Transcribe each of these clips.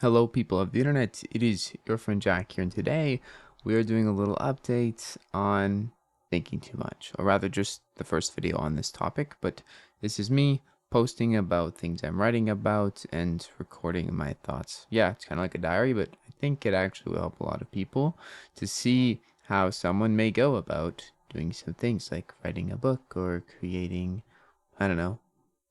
Hello, people of the internet. It is your friend Jack here, and today we are doing a little update on thinking too much, or rather, just the first video on this topic. But this is me posting about things I'm writing about and recording my thoughts. Yeah, it's kind of like a diary, but I think it actually will help a lot of people to see how someone may go about doing some things like writing a book or creating, I don't know,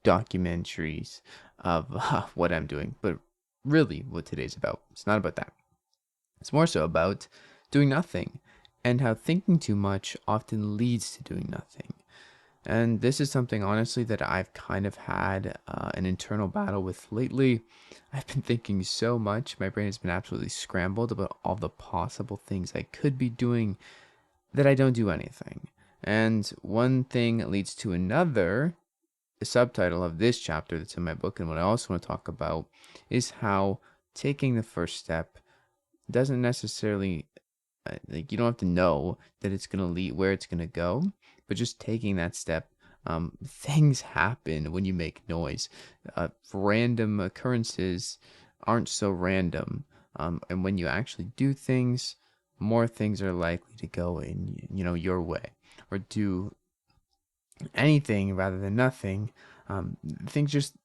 documentaries of what I'm doing. But really, what today's about, it's not about that. It's more so about doing nothing and how thinking too much often leads to doing nothing. And this is something, honestly, that I've kind of had an internal battle with lately. I've been thinking so much. My brain has been absolutely scrambled about all the possible things I could be doing that I don't do anything. And one thing leads to another. The subtitle of this chapter that's in my book, and what I also want to talk about, is how taking the first step doesn't necessarily like, you don't have to know that it's going to lead where it's going to go, but just taking that step. Things happen when you make noise. Random occurrences aren't so random, and when you actually do things, more things are likely to go in your way, or do anything rather than nothing. Things just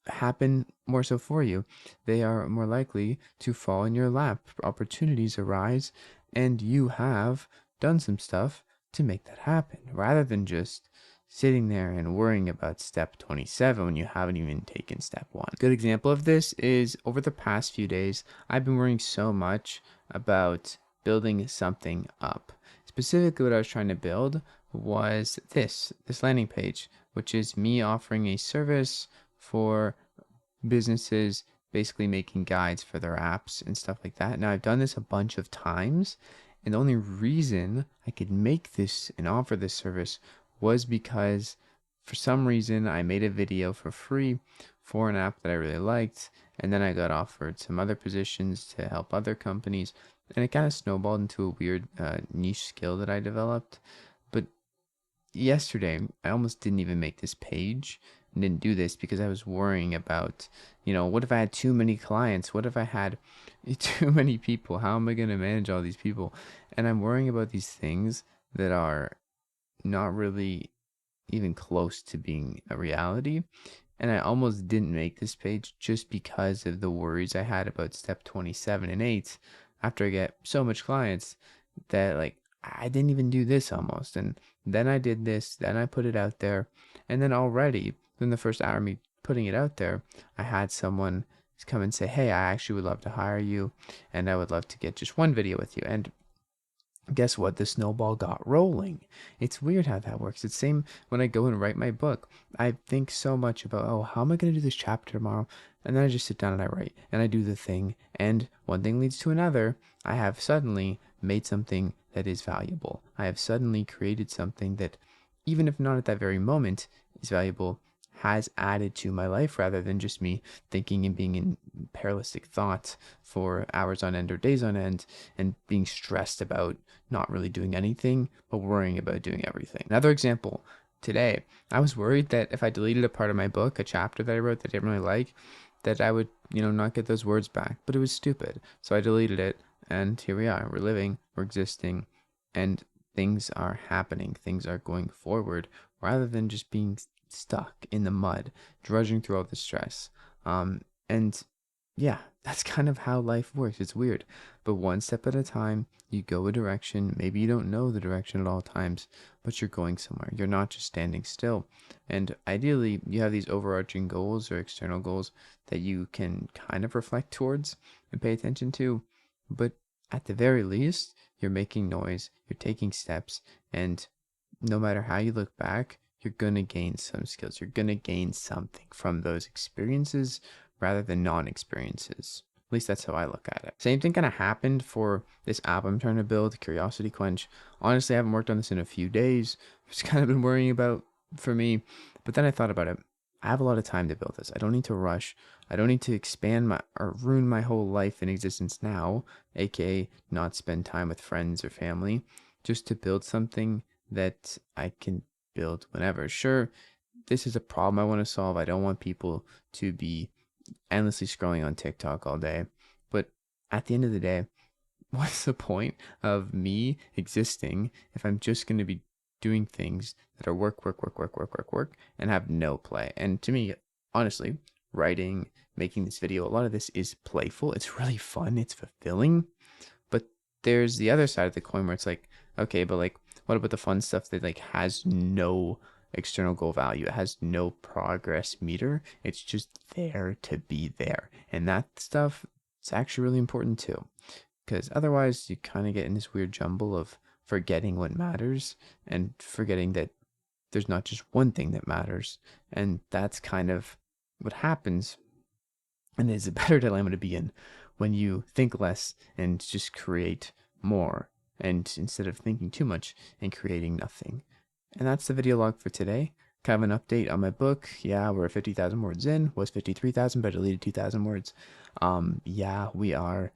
happen more so for you. They are more likely to fall in your lap. Opportunities arise, and you have done some stuff to make that happen rather than just sitting there and worrying about step 27 when you haven't even taken step 1. Good example of this is over the past few days, I've been worrying so much about building something up. Specifically, what I was trying to build was this landing page, which is me offering a service for businesses, basically making guides for their apps and stuff like that. Now, I've done this a bunch of times, and the only reason I could make this and offer this service was because for some reason I made a video for free for an app that I really liked, and then I got offered some other positions to help other companies, and it kind of snowballed into a weird niche skill that I developed. But yesterday, I almost didn't even make this page and didn't do this because I was worrying about, what if I had too many clients? What if I had too many people? How am I going to manage all these people? And I'm worrying about these things that are not really even close to being a reality. And I almost didn't make this page just because of the worries I had about step 27 and 8 after I get so much clients that, like, I didn't even do this almost. And then I did this, then I put it out there. And then already, in the first hour of me putting it out there, I had someone come and say, hey, I actually would love to hire you, and I would love to get just one video with you. And guess what? The snowball got rolling. It's weird how that works. It's same when I go and write my book. I think so much about, oh, how am I going to do this chapter tomorrow? And then I just sit down and I write and I do the thing. And one thing leads to another. I have suddenly made something that is valuable. I have suddenly created something that, even if not at that very moment, is valuable, has added to my life rather than just me thinking and being in paralytic thought for hours on end or days on end and being stressed about not really doing anything but worrying about doing everything. Another example, today I was worried that if I deleted a part of my book, a chapter that I wrote that I didn't really like, that I would, not get those words back. But it was stupid. So I deleted it, and here we are. We're living, we're existing, and things are happening. Things are going forward rather than just being stuck in the mud, drudging through all the stress. And yeah, that's kind of how life works. It's weird. But one step at a time, you go a direction. Maybe you don't know the direction at all times, but you're going somewhere. You're not just standing still. And ideally, you have these overarching goals or external goals that you can kind of reflect towards and pay attention to. But at the very least, you're making noise, you're taking steps, and no matter how you look back, you're going to gain some skills. You're going to gain something from those experiences rather than non-experiences. At least that's how I look at it. Same thing kind of happened for this app I'm trying to build, Curiosity Quench. Honestly, I haven't worked on this in a few days. It's kind of been worrying about for me. But then I thought about it. I have a lot of time to build this. I don't need to rush. I don't need to expand my or ruin my whole life in existence now, aka not spend time with friends or family, just to build something that I can build whenever. Sure, this is a problem I want to solve. I don't want people to be endlessly scrolling on TikTok all day. at the end of the day, what's the point of me existing if I'm just going to be doing things that are work, work, work, work, work, work, work, and have no play? And to me, honestly, writing, making this video, a lot of this is playful. It's really fun. It's fulfilling. But there's the other side of the coin where it's like, okay, but like, what about the fun stuff that like has no external goal value? It has no progress meter. It's just there to be there. And that stuff, it's actually really important too. Because otherwise, you kind of get in this weird jumble of forgetting what matters and forgetting that there's not just one thing that matters. And that's kind of what happens. And it's a better dilemma to be in when you think less and just create more. And instead of thinking too much and creating nothing. And that's the video log for today. Kind of an update on my book. Yeah, we're 50,000 words in. Was 53,000, but I deleted 2,000 words. Yeah, we are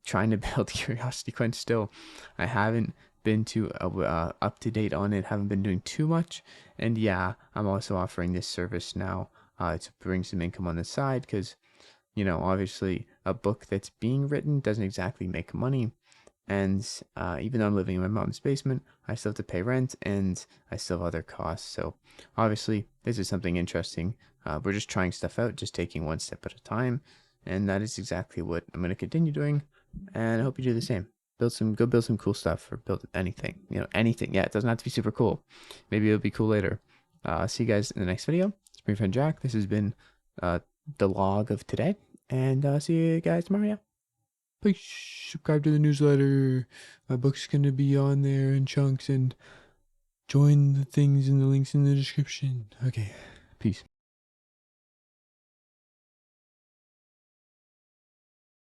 trying to build Curiosity Quench still. I haven't been too up to date on it, haven't been doing too much. And yeah, I'm also offering this service now to bring some income on the side because, you know, obviously a book that's being written doesn't exactly make money. And even though I'm living in my mom's basement, I still have to pay rent and I still have other costs. So obviously, this is something interesting. We're just trying stuff out, just taking one step at a time. And that is exactly what I'm going to continue doing. And I hope you do the same. Go build some cool stuff or build anything, you know, anything. Yeah, it doesn't have to be super cool. Maybe it'll be cool later. See you guys in the next video. It's my friend Jack. This has been the log of today. And see you guys tomorrow. Yeah. Please subscribe to the newsletter. My book's gonna be on there in chunks, and join the things and the links in the description. Okay, peace.